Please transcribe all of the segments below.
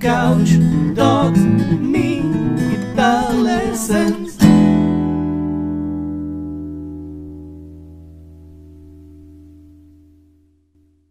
couch, dogs, me, guitar lessons.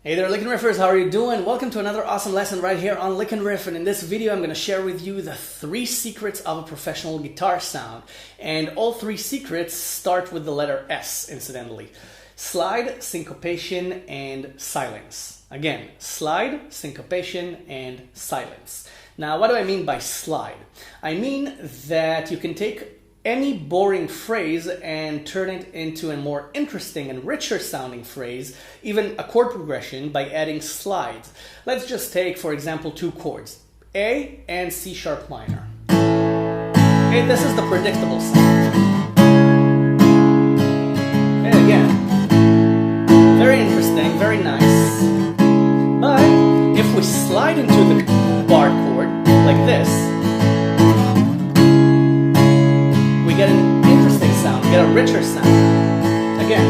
Hey there, Lickin' Riffers, how are you doing? Welcome to another awesome lesson right here on Lickin' Riff, and in this video I'm going to share with you the 3 secrets of a professional guitar sound. And all 3 secrets start with the letter S, incidentally. Slide, syncopation, and silence. Again, slide, syncopation, and silence. Now, what do I mean by slide? I mean that you can take any boring phrase and turn it into a more interesting and richer sounding phrase, even a chord progression, by adding slides. Let's just take, for example, 2 chords, A and C sharp minor. Okay, this is the predictable sound. Okay, again, very interesting, very nice. But if we slide into the bar chord like this, we get an interesting sound, we get a richer sound. Again.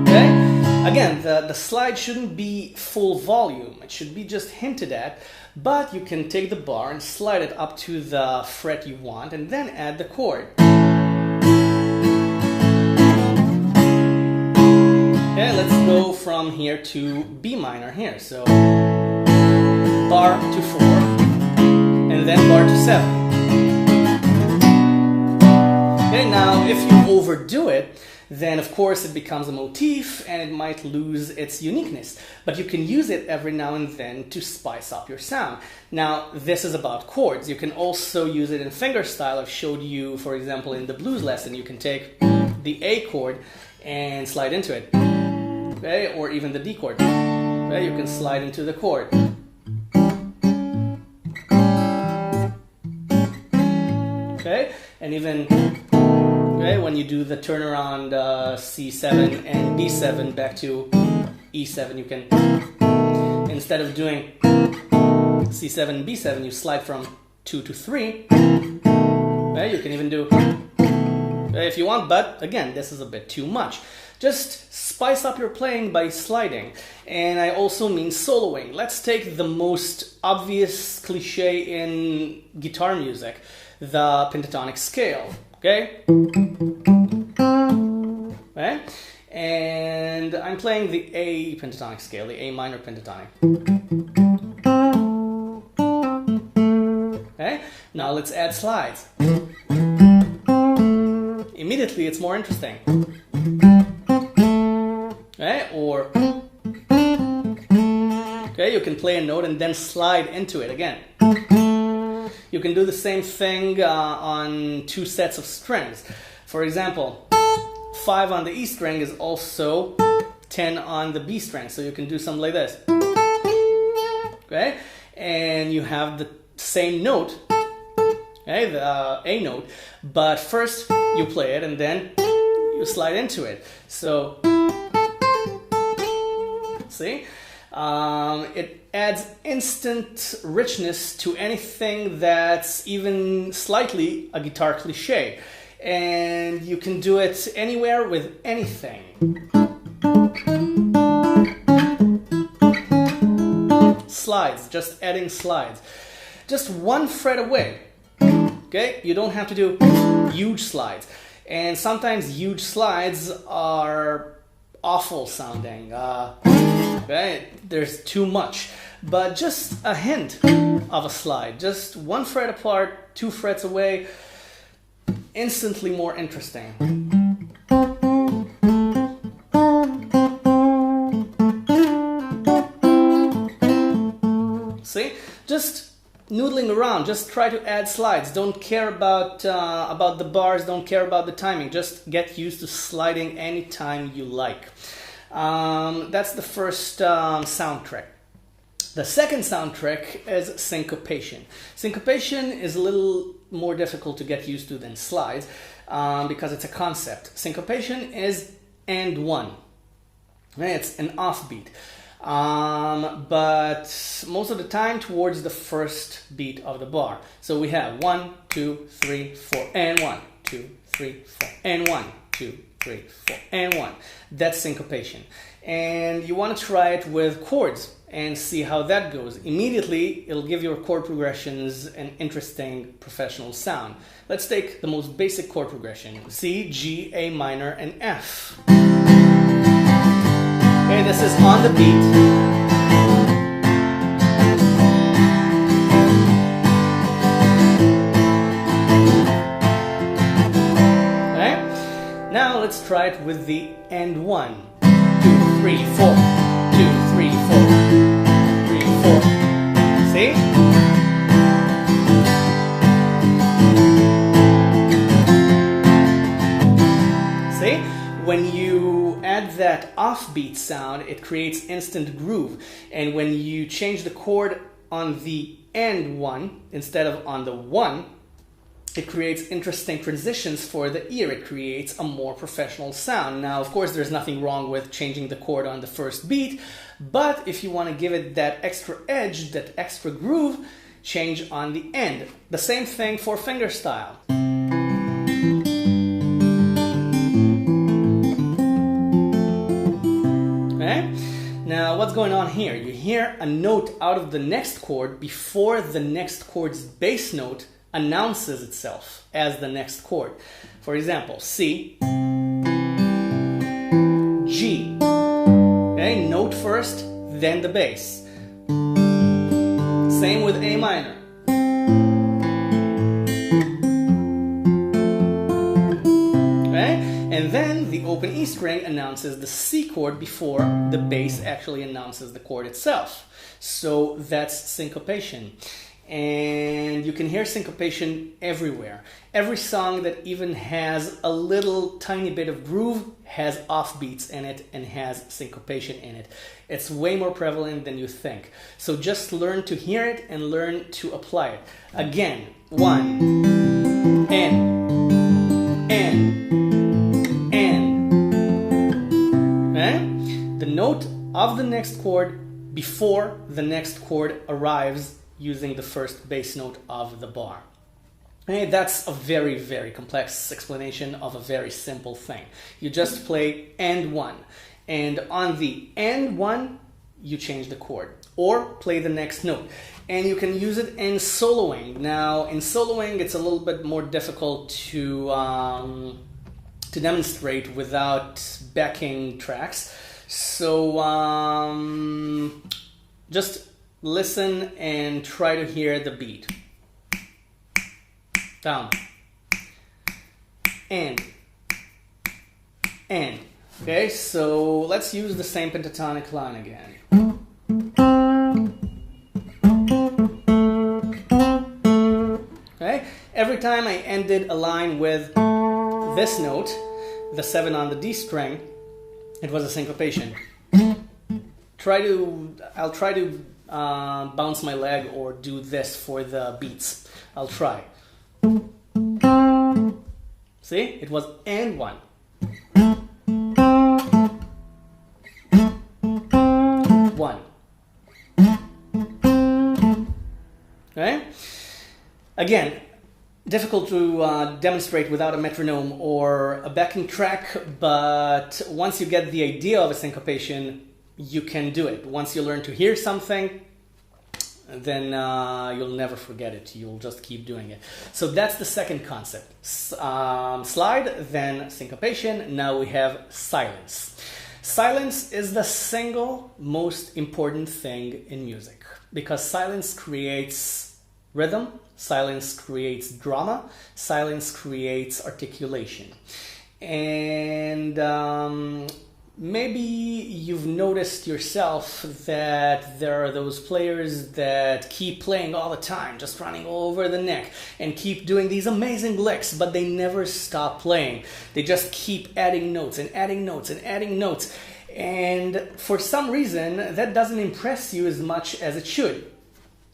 Okay? Again, the slide shouldn't be full volume. It should be just hinted at, but you can take the bar and slide it up to the fret you want and then add the chord. Okay, let's go from here to B minor here. So bar to 4 and then bar to 7. Okay, now if you overdo it, then of course it becomes a motif and it might lose its uniqueness. But you can use it every now and then to spice up your sound. Now, this is about chords. You can also use it in fingerstyle. I've showed you, for example, in the blues lesson, you can take the A chord and slide into it. Okay, or even the D chord. Okay, you can slide into the chord. Okay, and even when you do the turnaround C7 and B7 back to E7, you can, instead of doing C7 and B7, you slide from 2 to 3. Okay, you can even do if you want, but again, this is a bit too much. Just spice up your playing by sliding. And I also mean soloing. Let's take the most obvious cliche in guitar music, the pentatonic scale. Okay? Okay? And I'm playing the A pentatonic scale, the A minor pentatonic. Okay? Now let's add slides. Immediately it's more interesting. Okay? Or okay, you can play a note and then slide into it again. You can do the same thing on 2 sets of strings. For example, 5 on the E string is also 10 on the B string. So you can do something like this. Okay? And you have the same note, okay, the A note, but first you play it and then you slide into it. So, see? It adds instant richness to anything that's even slightly a guitar cliche. And you can do it anywhere with anything. Slides, just adding slides. Just 1 fret away. Okay? You don't have to do huge slides. And sometimes huge slides are awful sounding. Okay? There's too much. But just a hint of a slide. Just 1 fret apart, 2 frets away. Instantly more interesting. See? Just noodling around. Just try to add slides. Don't care about the bars. Don't care about the timing. Just get used to sliding anytime you like. That's the first sound trick. The second sound trick is syncopation. Syncopation is a little more difficult to get used to than slides because it's a concept. Syncopation is and 1. It's an offbeat. But most of the time towards the first beat of the bar. So we have 1, 2, 3, 4, and 1, 2, 3, 4, and 1, 2, 3, 4, and 1. That's syncopation. and you want to try it with chords and see how that goes. Immediately, it'll give your chord progressions an interesting professional sound. Let's take the most basic chord progression: C, G, A minor, and F. Okay, this is on the beat. Okay, now let's try it with the and 1. 2, 3, 4. 2, 3, 4. 3, 4. See? See? When you add that offbeat sound, it creates instant groove. And when you change the chord on the and 1 instead of on the 1, it creates interesting transitions for the ear. It creates a more professional sound. Now, of course, there's nothing wrong with changing the chord on the first beat, but if you want to give it that extra edge, that extra groove, change on the end. The same thing for fingerstyle. Okay? Now, what's going on here? You hear a note out of the next chord before the next chord's bass note announces itself as the next chord. For example, C, G. Okay, note first, then the bass. Same with A minor. Okay, and then the open E string announces the C chord before the bass actually announces the chord itself. So that's syncopation. And you can hear syncopation everywhere. Every song that even has a little tiny bit of groove has offbeats in it and has syncopation in it. It's way more prevalent than you think. So just learn to hear it and learn to apply it. Again, 1, and. Okay? The note of the next chord before the next chord arrives using the first bass note of the bar. Okay, that's a very, very complex explanation of a very simple thing. You just play and 1, and on the and 1, you change the chord, or play the next note. And you can use it in soloing. Now, in soloing, it's a little bit more difficult to demonstrate without backing tracks. So just listen and try to hear the beat. Down. And. Okay, so let's use the same pentatonic line again. Okay, every time I ended a line with this note, the 7 on the D string, it was a syncopation. I'll try to bounce my leg or do this for the beats. I'll try. See? It was and 1. 1. Okay? Again, difficult to demonstrate without a metronome or a backing track, but once you get the idea of a syncopation, you can do it. Once you learn to hear something, then you'll never forget it. You'll just keep doing it. So that's the second concept. Slide, then syncopation. Now we have silence. Silence is the single most important thing in music, because silence creates rhythm, silence creates drama, silence creates articulation. And maybe you've noticed yourself that there are those players that keep playing all the time, just running over the neck, and keep doing these amazing licks, but they never stop playing. They just keep adding notes and adding notes and adding notes. And for some reason, that doesn't impress you as much as it should.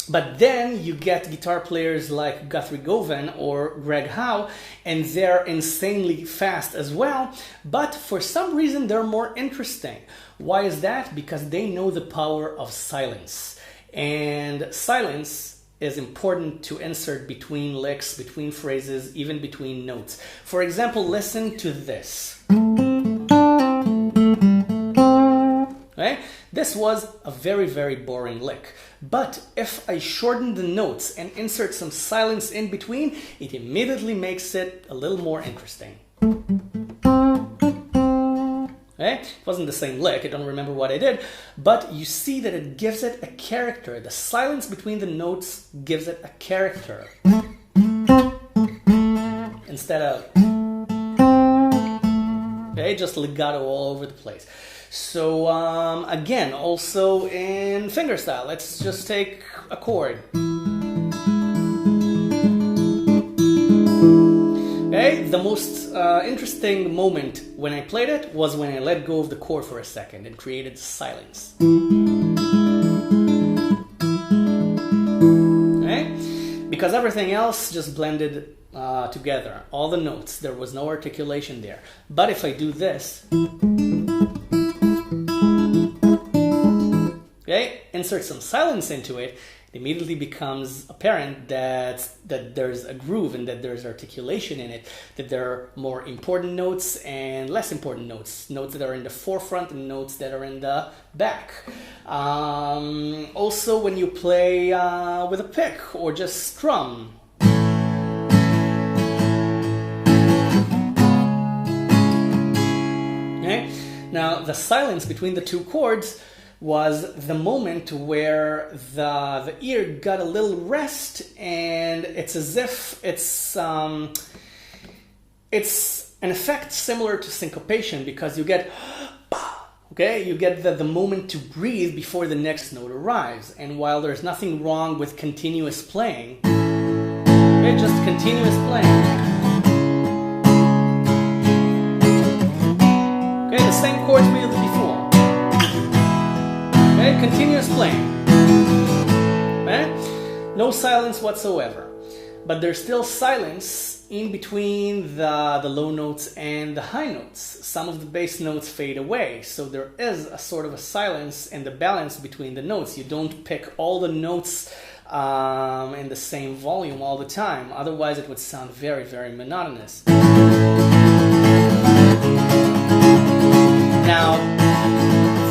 But then you get guitar players like Guthrie Govan or Greg Howe, and they're insanely fast as well, but for some reason they're more interesting. Why is that? Because they know the power of silence. And silence is important to insert between licks, between phrases, even between notes. For example, listen to this. This was a very, very boring lick. But if I shorten the notes and insert some silence in between, it immediately makes it a little more interesting. Okay? It wasn't the same lick, I don't remember what I did, but you see that it gives it a character. The silence between the notes gives it a character. Instead of, okay, just legato all over the place. So again, also in fingerstyle, let's just take a chord. Okay, the most interesting moment when I played it was when I let go of the chord for a second and created silence. Okay, because everything else just blended together, all the notes, there was no articulation there. But if I do this, okay, insert some silence into it, it immediately becomes apparent that there's a groove and that there's articulation in it, that there are more important notes and less important notes, notes that are in the forefront and notes that are in the back. Also, when you play with a pick or just strum, okay? Now, the silence between the two chords was the moment where the ear got a little rest, and it's as if it's an effect similar to syncopation, because you get, okay, you get the moment to breathe before the next note arrives. And while there's nothing wrong with continuous playing, okay, just continuous playing, okay, the same chords we did before. Okay, continuous playing. Okay? No silence whatsoever. But there's still silence in between the low notes and the high notes. Some of the bass notes fade away, so there is a sort of a silence and the balance between the notes. You don't pick all the notes in the same volume all the time, otherwise it would sound very, very monotonous. Now,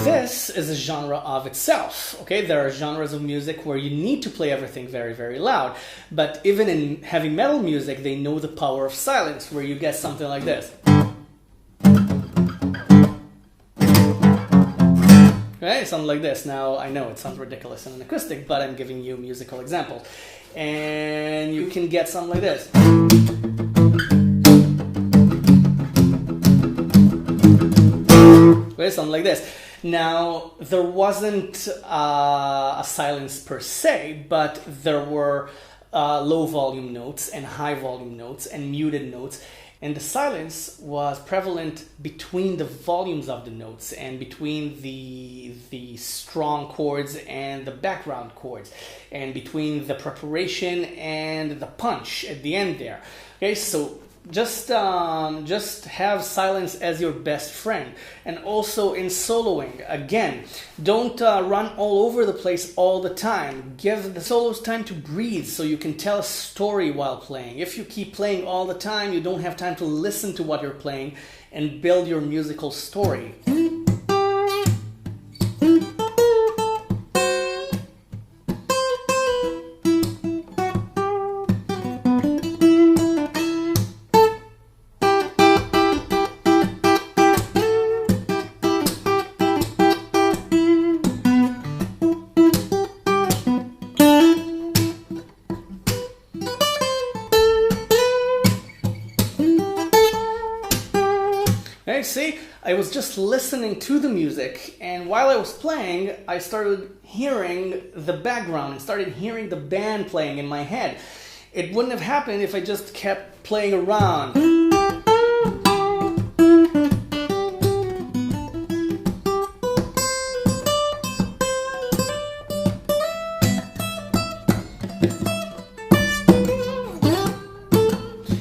this is a genre of itself, okay? There are genres of music where you need to play everything very, very loud, but even in heavy metal music, they know the power of silence, where you get something like this. Okay, something like this. Now, I know it sounds ridiculous in an acoustic, but I'm giving you musical examples. And you can get something like this. Okay, something like this. Now, there wasn't a silence per se, but there were low volume notes and high volume notes and muted notes. And the silence was prevalent between the volumes of the notes and between the strong chords and the background chords, and between the preparation and the punch at the end there. Okay, so just have silence as your best friend. And also in soloing, again, don't run all over the place all the time. Give the solos time to breathe so you can tell a story while playing. If you keep playing all the time, you don't have time to listen to what you're playing and build your musical story. Okay, see, I was just listening to the music, and while I was playing, I started hearing the background and started hearing the band playing in my head. It wouldn't have happened if I just kept playing around.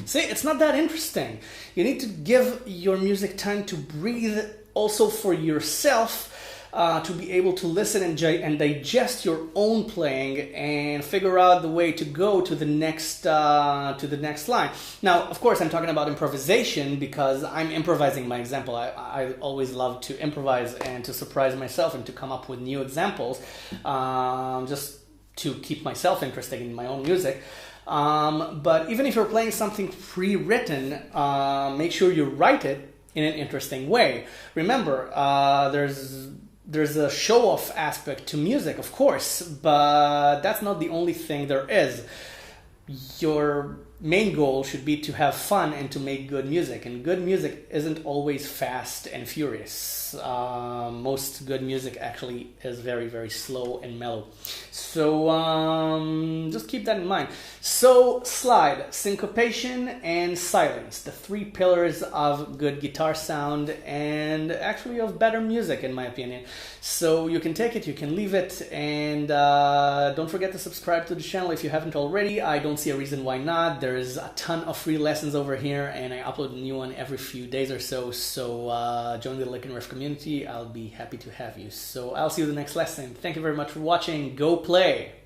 See, it's not that interesting. You need to give your music time to breathe also for yourself, to be able to listen and digest your own playing and figure out the way to go to the next line. Now, of course, I'm talking about improvisation because I'm improvising my example. I always love to improvise and to surprise myself and to come up with new examples, just to keep myself interested in my own music. But even if you're playing something pre-written, make sure you write it in an interesting way. Remember, there's a show-off aspect to music, of course, but that's not the only thing there is. Your main goal should be to have fun and to make good music, and good music isn't always fast and furious. Most good music actually is very, very slow and mellow. So just keep that in mind. So slide, syncopation, and silence, the three pillars of good guitar sound and actually of better music, in my opinion. So you can take it, you can leave it, and don't forget to subscribe to the channel if you haven't already. I don't see a reason why not. There's a ton of free lessons over here, and I upload a new one every few days or so. So join the Lick and Riff community. I'll be happy to have you. So I'll see you in the next lesson. Thank you very much for watching. Go play!